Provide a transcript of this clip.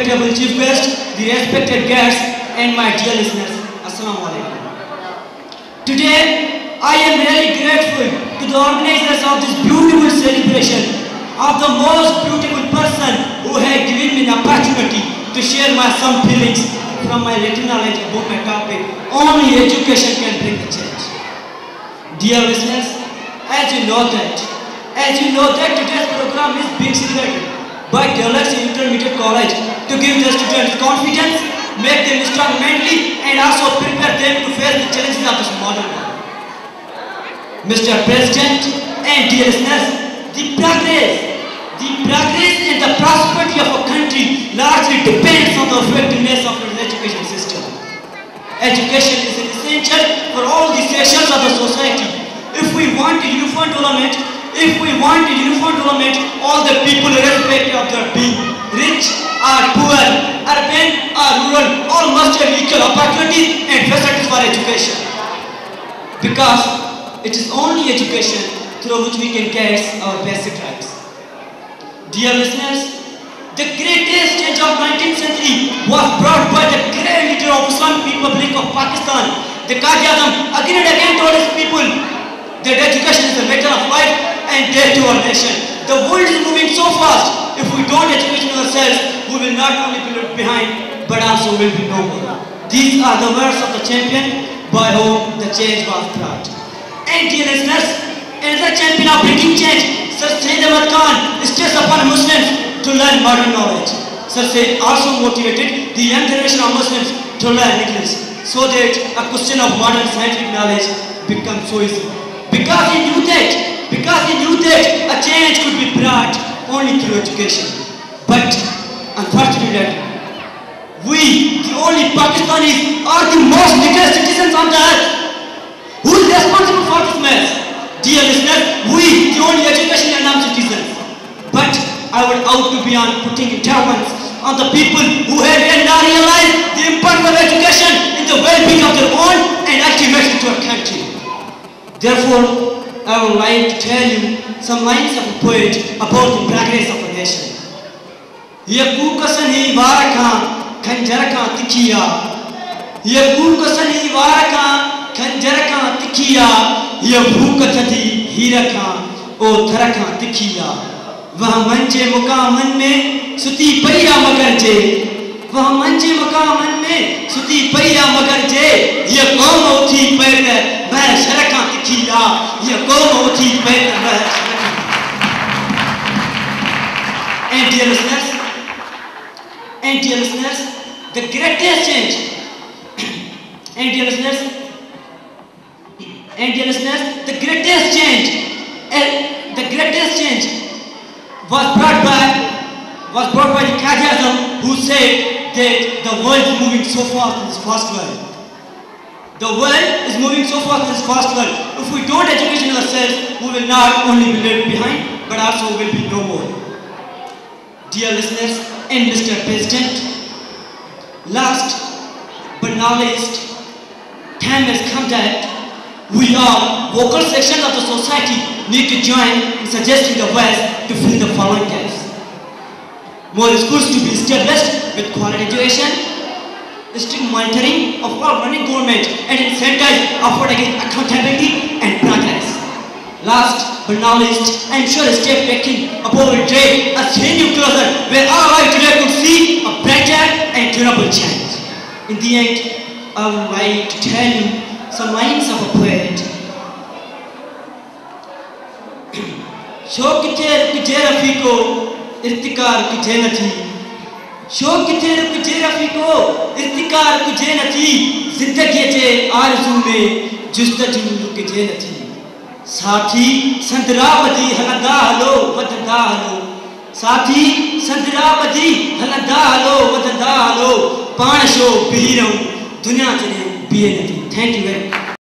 respectable chief guest, the respected guests, and my dear listeners, Assalamu alaikum. Today, I am really grateful to the organizers of this beautiful celebration of the most beautiful person who had given me an opportunity to share my some feelings from my little knowledge about my topic. Only education can bring the change. Dear listeners, as you know that today's program is being celebrated by Galaxy Intermediate College to give the students confidence, make them strong mentally, and also prepare them to face the challenges of this modern world. Mr. President and dear listeners, the progress and the prosperity of a country largely depends on the effectiveness of its education system. Education is essential for all the sections of the society. If we want a uniform development, all the people irrespective of their being, rich or poor, urban or rural, all must have equal opportunities and facilities for education. Because it is only education through which we can get our basic rights. Dear listeners, the greatest change of 19th century was brought by the great leader of Islamic Republic of Pakistan. The Qazi-Azam again and again told his people that education is a matter of life and death to our nation. The world is moving so fast. If we don't educate ourselves, we will not only be left behind, but also will be no more. These are the words of the champion by whom the change was brought. And dear listeners, another champion of bringing change, Sir Sayyid Ahmed Khan, stressed upon Muslims to learn modern knowledge. Sir Sayyid also motivated the young generation of Muslims to learn English, so that a question of modern scientific knowledge becomes so easy. Because he knew that a change could be brought only through education. But unfortunately, we, the only Pakistanis, are the most literate citizens on the earth. Who is responsible for this mess? Dear listeners, we, the only education and non-citizens. But I would out to be on putting interventions on the people who have not realized the importance of education in the well-being of their own and ultimately to our country. Therefore, I would like to tell you some lines of a poet about the progress of a nation. Yakukasani varaka kanjaraka tikiya. Yakukasani varaka kanjaraka tikiya. Yakukatati hiraka o tharaka tikiya. वहाँ मंचे मुकामन में सुती पैया मगर जे, वहाँ मंचे मुकामन में सुती पैया मगर जे, ये कौम उठी पैर मैं शरका तिखिया, ये कौम उठी पैर मैं शरका. And dear listeners, the greatest change, and dear listeners, the greatest change was brought by the Qazi-Azam, who said that the world is moving so fast in this fast world. The world is moving so fast in this fast world. If we don't educate ourselves, we will not only be left behind, but also will be no more. Dear listeners and Mr. President, last but not least, time has come that we all, vocal sections of the society, need to join in suggesting the ways to fill the following gaps. More schools to be established with quality education, strict monitoring of all running government, and incentives offered against accountability and progress. Last but not least, I am sure a step taken above a trade, a new closer, where our life today could see a brighter and durable change. In the end, I would like to tell you some lines of a poet. शौक किथे रुक जे रफीको इर्तिकार कुझे न थी. शौक किथे रुक जे रफीको इर्तिकार कुझे न थी. जिंदगी जे आरज़ू में जुस्तजू रुक जे न थी. साथी संदरा बदी हलंदा हलो वधंदा हलो. साथी संदरा बदी हलंदा हलो वधंदा हलो. पाण शो बीही रहूं दुनिया जॾहिं बीहे न थी. Thank you very much.